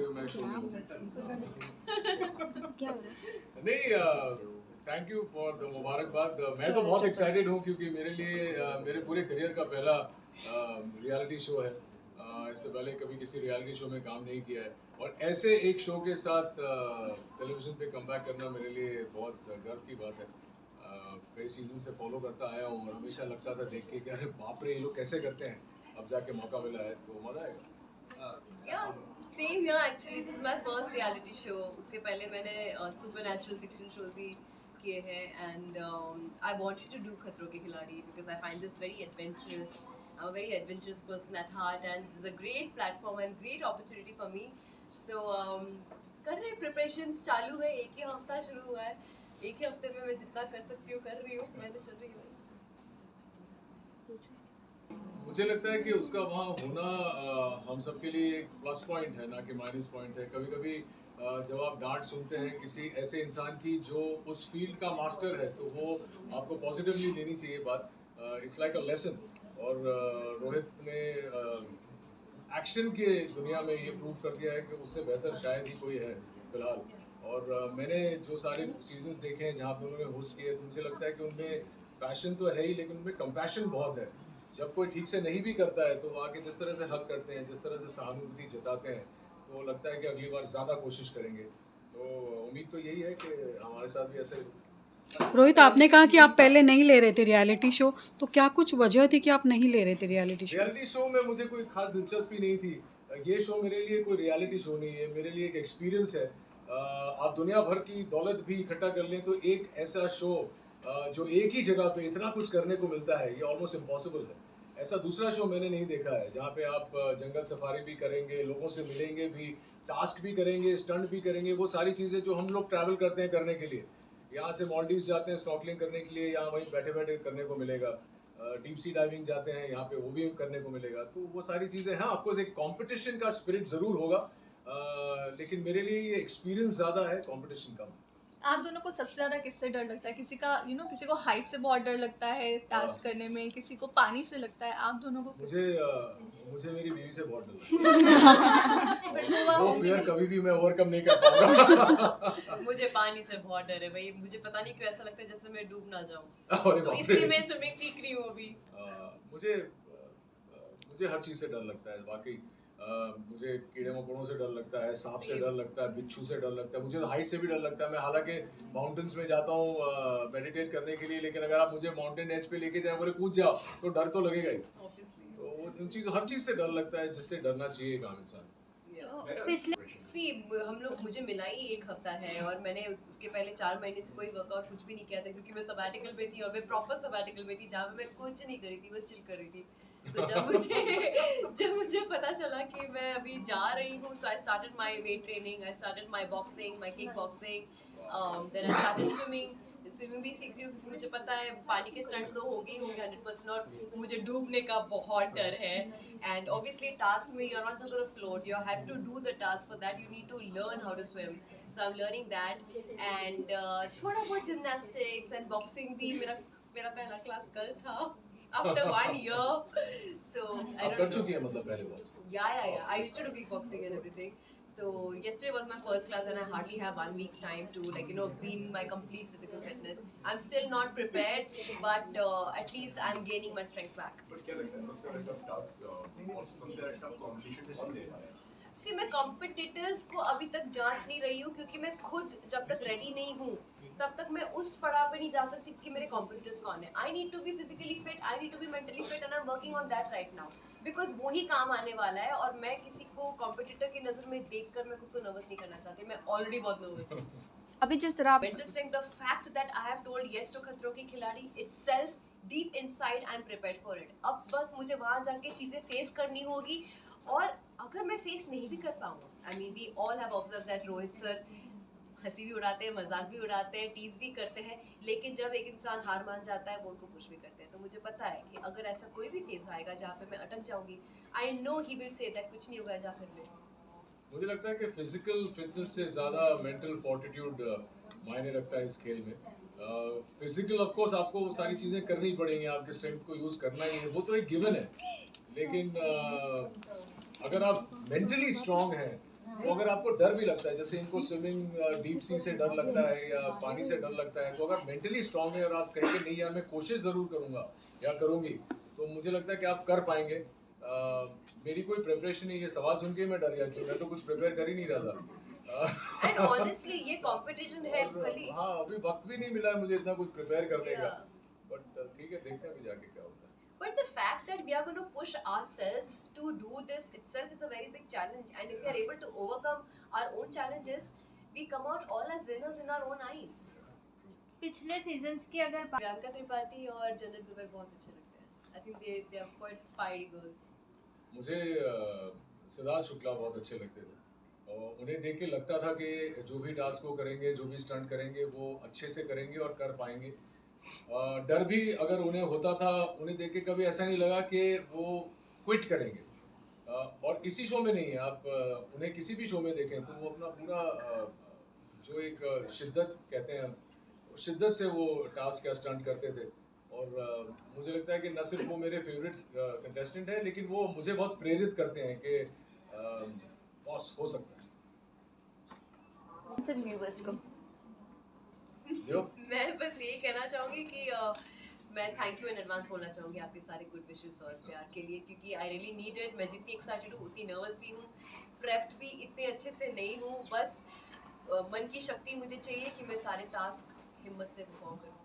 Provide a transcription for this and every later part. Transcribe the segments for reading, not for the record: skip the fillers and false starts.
फिर मैं शो नहीं क्या हो रहा है? नहीं, थैंक यू फॉर द मुबारकबाद। मैं तो बहुत एक्साइटेड हूँ क्योंकि मेरे लिए मेरे पूरे करियर का पहला रियलिटी शो है। इससे पहले कभी किसी रियलिटी शो में काम नहीं किया है और ऐसे एक शो के साथ टेलीविज़न पे कमबैक करना मेरे लिए बहुत गर्व की बात है। कई सीजन से फॉलो करता आया हूँ और हमेशा लगता था देख के कि अरे बाप रे ये लोग कैसे करते हैं। अब जाके मौका मिला है तो मज़ा आएगा। Yeah, same here actually. This is my first reality show. उसके पहले मैंने supernatural fiction shows ही किए हैं and I wanted to do खतरों के खिलाड़ी because I find this very adventurous. I'm a very adventurous person at heart and this is a great platform and great opportunity for me. So कर रहे preparations चालू है, एक ही हफ्ता शुरू हुआ है, एक ही हफ्ते में मैं जितना कर सकती हूँ कर रही हूँ, मैं तो चल रही हूँ। मुझे लगता है कि उसका वहाँ होना हम सबके लिए एक प्लस पॉइंट है ना कि माइनस पॉइंट है। कभी कभी जब आप डांट सुनते हैं किसी ऐसे इंसान की जो उस फील्ड का मास्टर है तो वो आपको पॉजिटिवली लेनी चाहिए बात। It's like a lesson. और रोहित ने एक्शन के दुनिया में ये प्रूव कर दिया है कि उससे बेहतर शायद ही कोई है फिलहाल। और मैंने जो सारे सीजन्स देखे हैं जहाँ पे उन्होंने होस्ट किए तो मुझे लगता है कि उनमें पैशन तो है ही लेकिन उनमें कंपैशन बहुत है। जब कोई ठीक से नहीं भी करता है तो वो आके जिस तरह से हक करते हैं, जिस तरह से सहानुभूति जताते हैं तो लगता है कि अगली बार ज़्यादा कोशिश करेंगे। तो उम्मीद तो यही है कि हमारे साथ भी ऐसे। रोहित, आपने कहा कि आप पहले नहीं ले रहे थे रियलिटी शो, तो क्या कुछ वजह थी कि आप नहीं ले रहे थे रियलिटी शो? रियलिटी शो में मुझे कोई खास दिलचस्पी नहीं थी। ये शो मेरे लिए कोई रियलिटी शो नहीं है, मेरे लिए एक एक्सपीरियंस है। आप दुनिया भर की दौलत भी इकट्ठा कर लें तो एक ऐसा शो जो एक ही जगह पे इतना कुछ करने को मिलता है ये ऑलमोस्ट इम्पॉसिबल है। ऐसा दूसरा शो मैंने नहीं देखा है जहाँ पे आप जंगल सफारी भी करेंगे, लोगों से मिलेंगे भी, टास्क भी करेंगे, स्टंट भी करेंगे, वो सारी चीज़ें जो हम लोग ट्रैवल करते हैं करने के लिए। यहाँ से मालदीव जाते हैं स्नॉर्कलिंग करने के लिए, यहाँ वहीं बैठे बैठे करने को मिलेगा। डीप सी डाइविंग जाते हैं यहाँ पे वो भी करने को मिलेगा। तो वो सारी चीज़ें हैं। ऑफकोर्स एक कंपटीशन का स्पिरिट ज़रूर होगा लेकिन मेरे लिए ये एक्सपीरियंस ज़्यादा है, कंपटीशन कम। आप दोनों को सबसे ज्यादा किससे डर लगता है? किसी का किसी को हाइट से बहुत डर लगता है टास्क करने में, किसी को पानी से लगता है, आप दोनों को मुझे मेरी बीवी से बहुत डर लगता है। वो फियर कभी भी मैं ओवरकम नहीं कर पाऊंगा। मुझे पानी से बहुत डर है भाई। मुझे पता नहीं क्यों ऐसा लगता है जैसे मैं डूब ना जाऊं। तो इसलिए मैं स्विमिंग सीख रही हूँ अभी। मुझे हर चीज़ से डर लगता है वाकई। मुझे कीड़े मकोड़ों से डर लगता है, सांप से डर लगता है, बिच्छू से डर लगता है, मुझे हाइट से भी डर लगता है। मैं हालांकि माउंटेन्स में जाता हूँ मेडिटेट करने के लिए लेकिन अगर आप मुझे माउंटेन एज पे लेके जाए बोले कूद जाओ तो डर तो लगेगा ही। तो वो हर चीज़ से डर लगता है जिससे डरना चाहिए एक आम इंसान। मुझे मिला ही एक हफ्ता है और मैंने उसके पहले 4 महीने से कोई वर्कआउट कुछ भी नहीं किया था क्योंकि मैं सबैटिकल में थी और मैं प्रॉपर सबैटिकल में थी जहाँ मैं कुछ नहीं करी थी, बस चिल कर रही थी। तो जब मुझे पता चला कि मैं अभी जा रही हूँ, so I started my weight training, I started my boxing, my kickboxing, then I started swimming भी सीख रही हूँ क्योंकि मुझे पता है पानी के स्टंट्स तो होंगे ही होंगे 100% और मुझे डूबने का बहुत डर है। एंड ऑब्वियसली टास्क में you are not just gonna float, you have to do the task, for that you need to learn how to swim. So I am learning that and थोड़ा बहुत जिमनास्टिक्स एंड बॉक्सिंग भी मेरा पहला class कल था after 1 year. So I don't कर चुकी है मतलब पहले बहुत। Yeah. I used to do kickboxing and everything. So yesterday was my first class and I hardly have 1 week's time to be in my complete physical fitness. I'm still not prepared, but at least I'm gaining my strength back. But क्या लगता है सबसे बड़ा tough task और सबसे बड़ा tough competition कौन दे रहा है? See, मैं कॉम्पिटिटर्स को अभी तक जांच नहीं रही हूँ क्योंकि मैं खुद जब तक रेडी नहीं हूँ तब तक मैं उस पड़ाव पे नहीं जा सकती कि मेरे कॉम्पिटिटर्स कौन है। I need to be physically fit, I need to be mentally fit and I am working on that right now because वो ही काम आने वाला है। और मैं किसी को कॉम्पिटिटर की नज़र में देखकर मैं खुद को नर्वस नहीं करना चाहती। मैं ऑलरेडी बहुत नर्वस हूँ। अभी जिस तरह mental strength, the fact that I have told yes to Khatron Ke Khiladi itself, deep inside I am prepared for it. अब बस मुझे वहाँ जाके चीज़ें फेस करनी होगी और अगर मैं फेस नहीं भी कर पाऊँ, I mean we all have observe that Rohit sir हंसी भी उड़ाते हैं, मजाक भी उड़ाते हैं, टीज भी करते हैं, लेकिन जब एक इंसान हार मान जाता है वो उनको पुश भी करते हैं। तो मुझे पता है कि अगर ऐसा कोई भी फेस आएगा जहाँ पे मैं अटक जाऊंगी, I know he will say that कुछ नहीं होगा, जा कर ले। मुझे लगता है कि फिजिकल फिटनेस से ज़्यादा मेंटल फोर्टिट्यूड मायने रखता है इस खेल में। फिजिकल ऑफ कोर्स आपको सारी चीज़ें करनी पड़ेंगी, आपके स्ट्रेंथ को यूज़ करना ही है, वो तो एक गिवन है। लेकिन अगर आप मेंटली स्ट्रांग हैं तो अगर आपको डर भी लगता है, जैसे इनको स्विमिंग डीप सी से डर लगता है या पानी से डर लगता है, तो अगर मेंटली स्ट्रांग है और आप कहेंगे नहीं यार मैं कोशिश ज़रूर करूँगा या करूँगी, तो मुझे लगता है कि आप कर पाएंगे। मेरी कोई प्रिपरेशन नहीं, ये सवाल सुन के ही मैं डर गया कि मैं तो कुछ प्रिपेयर कर ही नहीं रहा था। एंड ऑनेस्टली ये कंपटीशन है भली। हाँ, अभी वक्त भी नहीं मिला है मुझे इतना कुछ प्रिपेयर करने का, Yeah. बट ठीक है, देखते हैं अभी जाके क्या होता है। But the fact that we are going to push ourselves to do this itself is a very big challenge. And if we are able to overcome our own challenges, we come out all as winners in our own eyes. पिछले seasons की अगर प्रियंका त्रिपाठी और जन्नत जुबैर बहुत अच्छे लगते हैं. I think they are quite fiery girls. मुझे सिद्धार्थ शुक्ला बहुत अच्छे लगते थे और उन्हें देख के लगता था कि जो भी टास्क वो करेंगे, जो भी स्टंट करेंगे, वो अच्छे से करेंगे और कर पाएंगे। डर भी अगर उन्हें होता था, उन्हें देख के कभी ऐसा नहीं लगा कि वो क्विट करेंगे। और इसी शो में नहीं है, आप उन्हें किसी भी शो में देखें तो वो अपना पूरा जो एक शिद्दत कहते हैं, शिद्दत से वो टास्क या स्टंट करते थे। और मुझे लगता है कि न सिर्फ वो मेरे फेवरेट कंटेस्टेंट है, लेकिन वो मुझे बहुत प्रेरित करते हैं कि बॉस हो सकता है। व्यूअर्स को जो मैं बस यही कहना चाहूँगी कि मैं थैंक यू इन एडवांस बोलना चाहूँगी आपके सारे गुड विशेस और प्यार के लिए, क्योंकि आई रियली नीड इट। मैं जितनी एक्साइटेड हूँ उतनी नर्वस भी हूँ, प्रेप्ड भी इतने अच्छे से नहीं हूँ। बस मन की शक्ति मुझे चाहिए कि मैं सारे टास्क हिम्मत से परफॉर्म करूँ।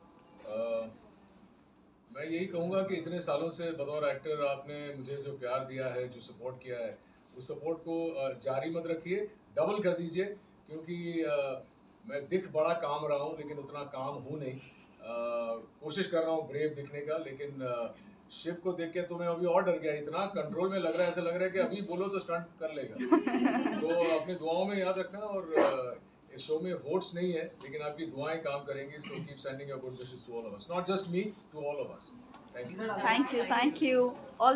मैं यही कहूँगा कि इतने सालों से बतौर एक्टर आपने मुझे जो प्यार दिया है, जो सपोर्ट किया है, उस सपोर्ट को जारी मत रखिए, डबल कर दीजिए, क्योंकि मैं दिख बड़ा काम रहा हूँ लेकिन उतना काम हूँ नहीं। कोशिश कर रहा हूँ ब्रेव दिखने का, लेकिन शिव को देख के तो मैं अभी और डर गया, इतना कंट्रोल में लग रहा है, ऐसा लग रहा है कि अभी बोलो तो स्टंट कर लेगा। तो अपनी दुआओं में याद रखना। और इस शो में वोट्स नहीं है, लेकिन आपकी दुआएं काम करेंगी। So keep sending your good wishes to all of us, not just me, to all of us. Thank you. Thank you all